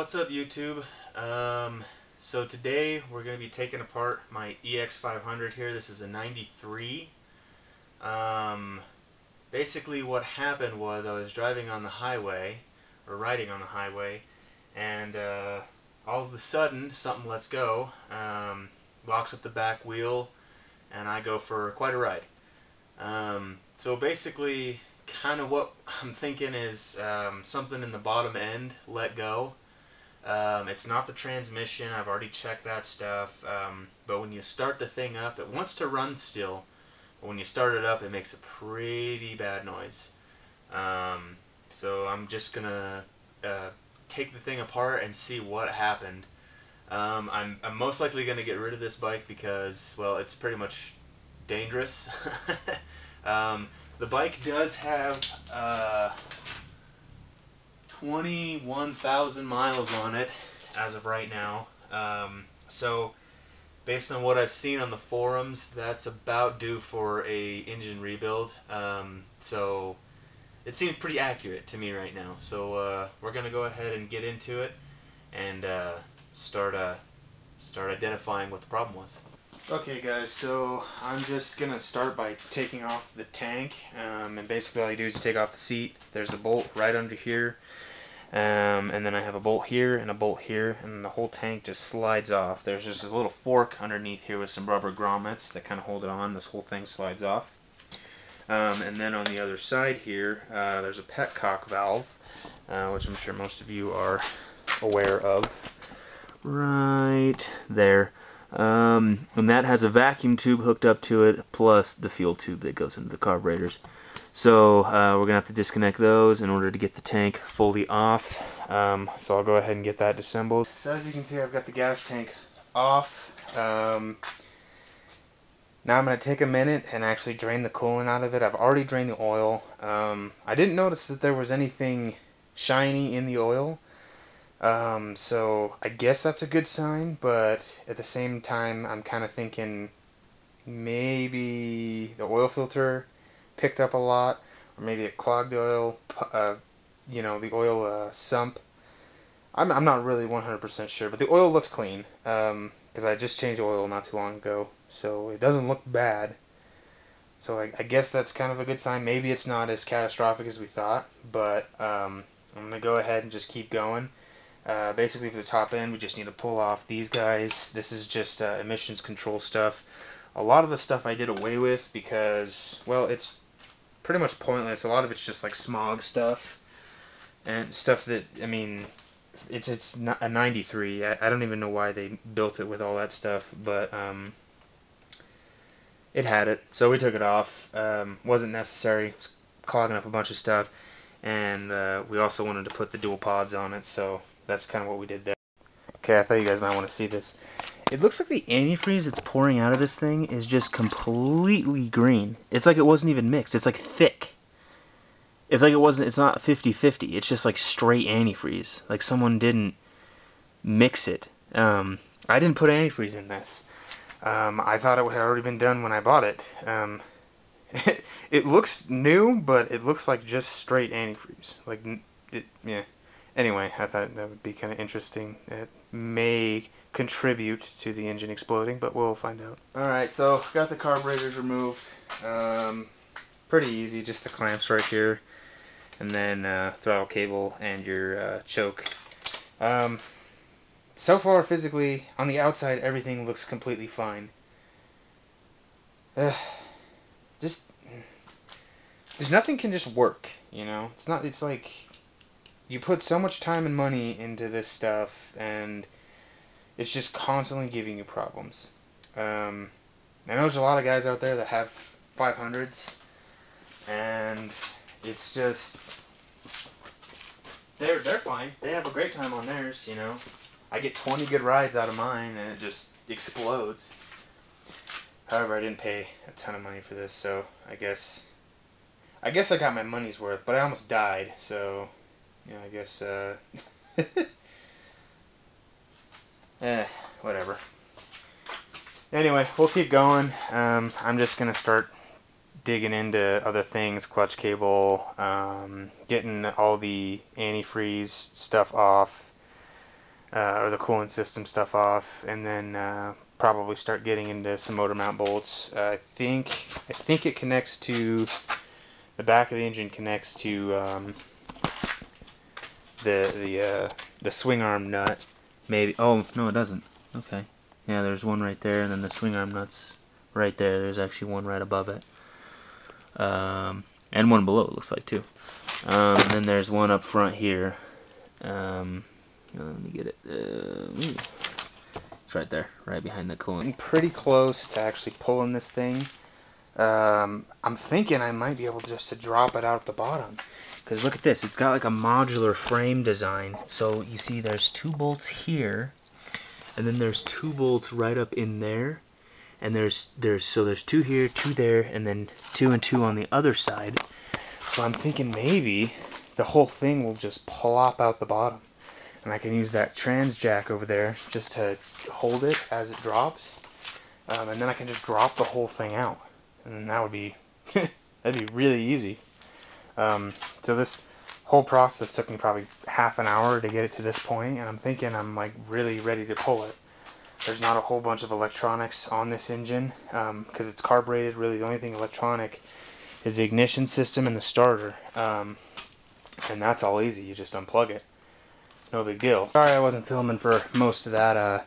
What's up, YouTube? So today we're going to be taking apart my EX500 here. This is a 93. Basically what happened was I was driving on the highway, or riding on the highway, and all of a sudden something lets go, locks up the back wheel, and I go for quite a ride. So basically kind of what I'm thinking is something in the bottom end let go. It's not the transmission. I've already checked that stuff. But when you start the thing up, it wants to run still. But when you start it up, it makes a pretty bad noise. So I'm just gonna take the thing apart and see what happened. I'm most likely gonna get rid of this bike because, well, it's pretty much dangerous. The bike does have 21,000 miles on it as of right now. So based on what I've seen on the forums, that's about due for a engine rebuild. So it seems pretty accurate to me right now. So we're gonna go ahead and get into it and start identifying what the problem was. Okay guys, so I'm just going to start by taking off the tank, and basically all you do is take off the seat. There's a bolt right under here, and then I have a bolt here and a bolt here, and the whole tank just slides off. There's just a little fork underneath here with some rubber grommets that kind of hold it on. This whole thing slides off. And then on the other side here, there's a petcock valve, which I'm sure most of you are aware of. Right there. And that has a vacuum tube hooked up to it, plus the fuel tube that goes into the carburetors. So we're gonna have to disconnect those in order to get the tank fully off. So I'll go ahead and get that disassembled. So as you can see, I've got the gas tank off. Now I'm gonna take a minute and actually drain the coolant out of it. I've already drained the oil. I didn't notice that there was anything shiny in the oil. So I guess that's a good sign, but at the same time I'm kind of thinking maybe the oil filter picked up a lot, or maybe it clogged the oil, you know, the oil sump. I'm not really 100% sure, but the oil looked clean, because I just changed oil not too long ago, so it doesn't look bad. So I guess that's kind of a good sign. Maybe it's not as catastrophic as we thought, but I'm going to go ahead and just keep going. Basically for the top end, we just need to pull off these guys. This is just emissions control stuff. A lot of the stuff I did away with because, well, it's pretty much pointless. A lot of it's just like smog stuff and stuff that, I mean, it's not a 93. I don't even know why they built it with all that stuff, but it had it, so we took it off. Wasn't necessary. It's clogging up a bunch of stuff, and we also wanted to put the dual pods on it, so that's kind of what we did there. Okay, I thought you guys might want to see this. It looks like the antifreeze that's pouring out of this thing is just completely green. It's like it wasn't even mixed. It's like thick. It's like it wasn't, it's not 50-50. It's just like straight antifreeze. Like someone didn't mix it. I didn't put antifreeze in this. I thought it had already been done when I bought it. It looks new, but it looks like just straight antifreeze. Like, yeah. Anyway, I thought that would be kind of interesting. It may contribute to the engine exploding, but we'll find out. Alright, so got the carburetors removed. Pretty easy, just the clamps right here. And then throttle cable and your choke. So far, physically, on the outside, everything looks completely fine. There's nothing can just work, you know? It's like you put so much time and money into this stuff, and it's just constantly giving you problems. I know there's a lot of guys out there that have 500s, and it's just they're fine. They have a great time on theirs, you know. I get 20 good rides out of mine, and it just explodes. However, I didn't pay a ton of money for this, so I guess I got my money's worth. But I almost died, so. Yeah, I guess, whatever. Anyway, we'll keep going. I'm just going to start digging into other things, clutch cable, getting all the antifreeze stuff off, or the coolant system stuff off, and then probably start getting into some motor mount bolts. I think it connects to the back of the engine, connects to the swing arm nut. Maybe. Oh no, it doesn't. Okay. Yeah, there's one right there, and then the swing arm nut's right there. There's actually one right above it, and one below. It looks like too. And then there's one up front here. Let me get it. It's right there, right behind the coolant. I'm pretty close to actually pulling this thing. I'm thinking I might be able just to drop it out at the bottom. Because look at this, it's got like a modular frame design. So you see there's 2 bolts here, and then there's 2 bolts right up in there. And there's 2 here, 2 there, and then 2 and 2 on the other side. So I'm thinking maybe the whole thing will just plop out the bottom. And I can use that trans jack over there just to hold it as it drops. And then I can just drop the whole thing out. And then that would be, that'd be really easy. So this whole process took me probably half an hour to get it to this point, and I'm thinking I'm like really ready to pull it. There's not a whole bunch of electronics on this engine because it's carbureted. Really the only thing electronic is the ignition system and the starter, and that's all easy. You just unplug it. No big deal. Sorry I wasn't filming for most of that.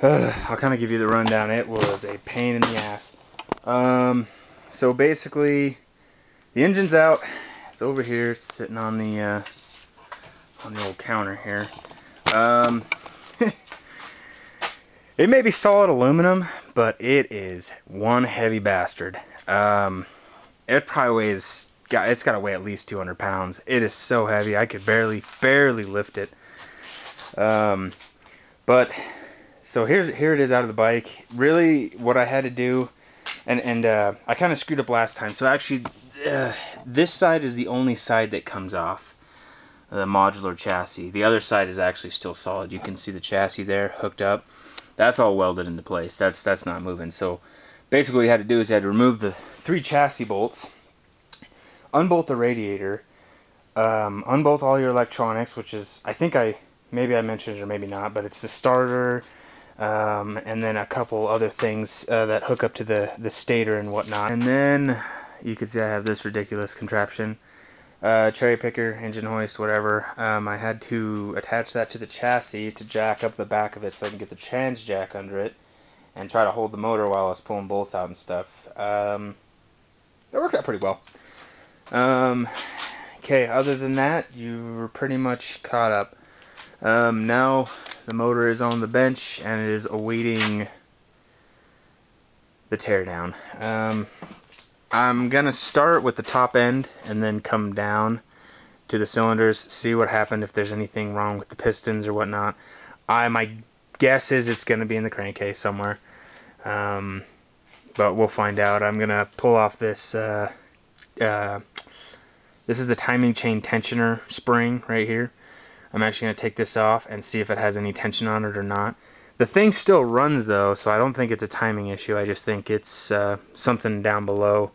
I'll kind of give you the rundown. It was a pain in the ass. So basically, the engine's out. It's over here. It's sitting on the old counter here. It may be solid aluminum, but it is one heavy bastard. It probably weighs, it's got to weigh at least 200 pounds. It is so heavy, I could barely lift it. But so here it is out of the bike. Really, what I had to do, and I kind of screwed up last time. So actually, this side is the only side that comes off the modular chassis. The other side is actually still solid. You can see the chassis there hooked up. That's all welded into place. That's not moving. So basically what you had to do is you had to remove the 3 chassis bolts, unbolt the radiator, unbolt all your electronics, which is, I think maybe I mentioned it or maybe not, but it's the starter, and then a couple other things that hook up to the stator and whatnot. And then you can see I have this ridiculous contraption. Cherry picker, engine hoist, whatever. I had to attach that to the chassis to jack up the back of it so I can get the trans jack under it and try to hold the motor while I was pulling bolts out and stuff. That worked out pretty well. Okay, other than that, you were pretty much caught up. Now the motor is on the bench and it is awaiting the teardown. I'm gonna start with the top end and then come down to the cylinders, see what happened, if there's anything wrong with the pistons or whatnot. My guess is it's gonna be in the crankcase somewhere, but we'll find out. I'm gonna pull off this. This is the timing chain tensioner spring right here. I'm actually gonna take this off and see if it has any tension on it or not. The thing still runs though, so I don't think it's a timing issue. I just think it's something down below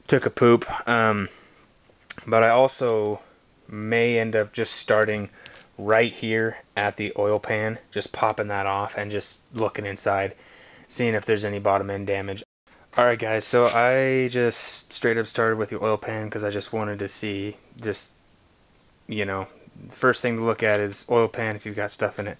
took a poop. But I also may end up just starting right here at the oil pan, just popping that off and just looking inside, seeing if there's any bottom end damage. Alright guys, so I just straight up started with the oil pan because I just wanted to see, just, you know, the first thing to look at is oil pan if you've got stuff in it.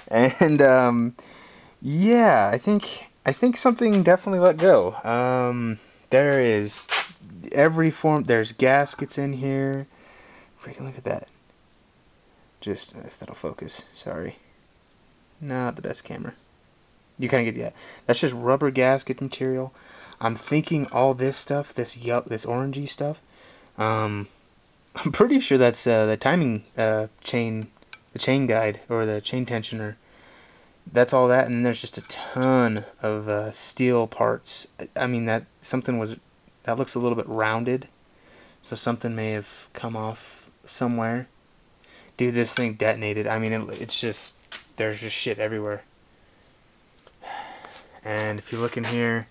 And yeah, I think something definitely let go. There is every form. There's gaskets in here. Freaking look at that. Just if that'll focus. Sorry, not the best camera. You kind of get that. That's just rubber gasket material. I'm thinking all this stuff, this orangey stuff. I'm pretty sure that's the timing chain. The chain guide or the chain tensioner. That's all that, and there's just a ton of steel parts. I mean, that looks a little bit rounded, so something may have come off somewhere. Dude, this thing detonated. I mean, it's just, there's just shit everywhere. And if you look in here,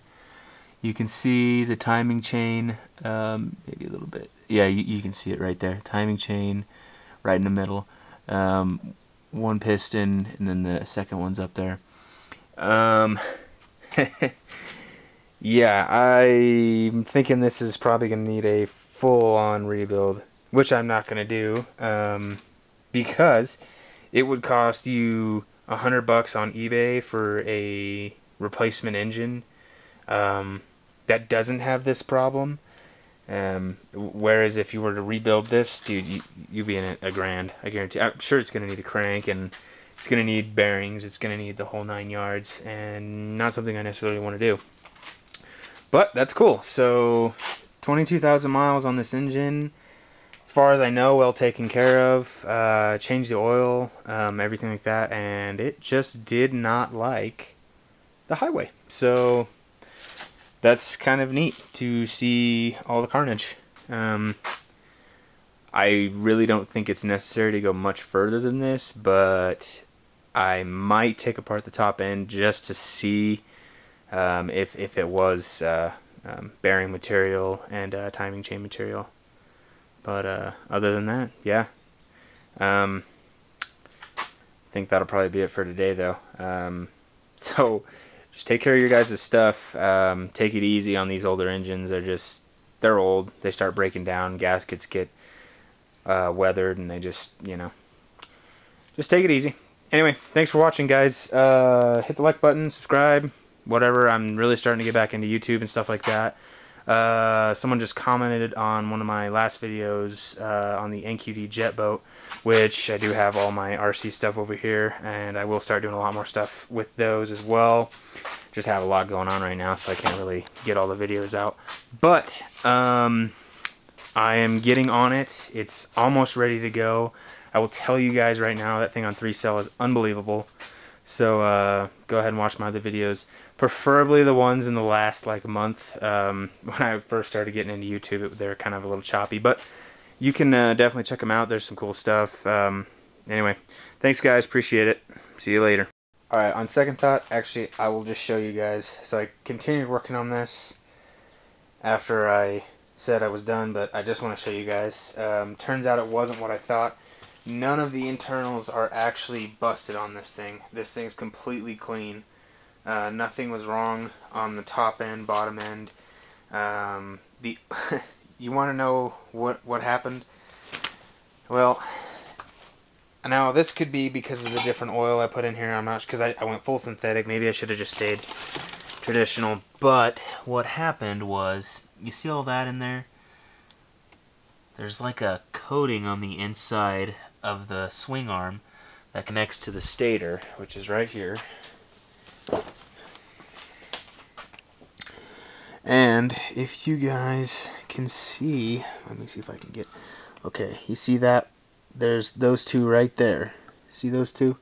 you can see the timing chain, maybe a little bit. Yeah, you can see it right there. Timing chain right in the middle. One piston, and then the second one's up there. Um, yeah, I'm thinking this is probably going to need a full-on rebuild, which I'm not going to do, because it would cost you $100 on eBay for a replacement engine that doesn't have this problem. Whereas if you were to rebuild this, dude, you'd be in a grand. I guarantee. I'm sure it's going to need a crank, and it's going to need bearings. It's going to need the whole 9 yards, and not something I necessarily want to do. But that's cool. So 22,000 miles on this engine. As far as I know, well taken care of. Changed the oil, everything like that, and it just did not like the highway. So that's kind of neat to see all the carnage. I really don't think it's necessary to go much further than this, but I might take apart the top end just to see if it was bearing material and timing chain material. But other than that, yeah. I think that'll probably be it for today, though. So just take care of your guys' stuff. Take it easy on these older engines. They're old. They start breaking down. Gaskets get weathered, and they just take it easy. Anyway, thanks for watching, guys. Hit the like button, subscribe, whatever. I'm really starting to get back into YouTube and stuff like that. Someone just commented on one of my last videos on the NQD jet boat, which I do have all my RC stuff over here, and I will start doing a lot more stuff with those as well. Just have a lot going on right now, so I can't really get all the videos out. But I am getting on it. It's almost ready to go. I will tell you guys right now, that thing on 3-cell is unbelievable. So go ahead and watch my other videos. Preferably the ones in the last month. When I first started getting into YouTube, they were kind of a little choppy, but you can definitely check them out. There's some cool stuff. Anyway, thanks guys, appreciate it. See you later. Alright, on second thought, actually I will just show you guys. So I continued working on this after I said I was done, but I just want to show you guys. Turns out it wasn't what I thought. None of the internals are actually busted on this thing. This thing's completely clean. Nothing was wrong on the top end, bottom end. You want to know what happened? Well, now this could be because of the different oil I put in here. I'm not, because I went full synthetic. Maybe I should have just stayed traditional. But what happened was, you see all that in there? There's like a coating on the inside of the swing arm that connects to the stator, which is right here. And if you guys can see, let me see if I can get, okay, you see that? There's those two right there. See those two?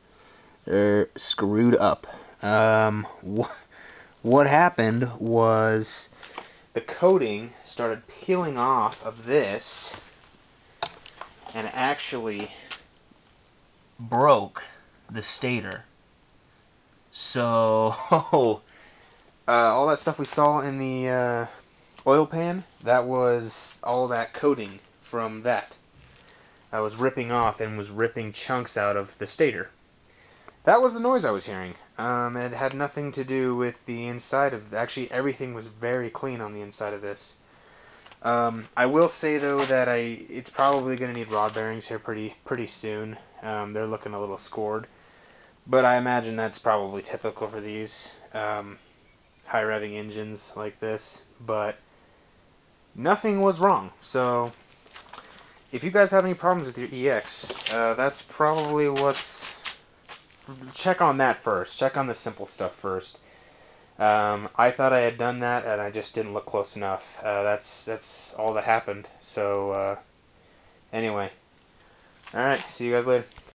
They're screwed up. What happened was the coating started peeling off of this and actually broke the stator. So all that stuff we saw in the oil pan, that was all that coating from that. I was ripping off and was ripping chunks out of the stator. That was the noise I was hearing. It had nothing to do with the inside of... Actually, everything was very clean on the inside of this. I will say, though, that it's probably going to need rod bearings here pretty soon. They're looking a little scored. But I imagine that's probably typical for these high revving engines like this. But nothing was wrong. So if you guys have any problems with your EX, that's probably what's... Check on that first. Check on the simple stuff first. I thought I had done that, and I just didn't look close enough. That's all that happened. So, anyway. Alright, see you guys later.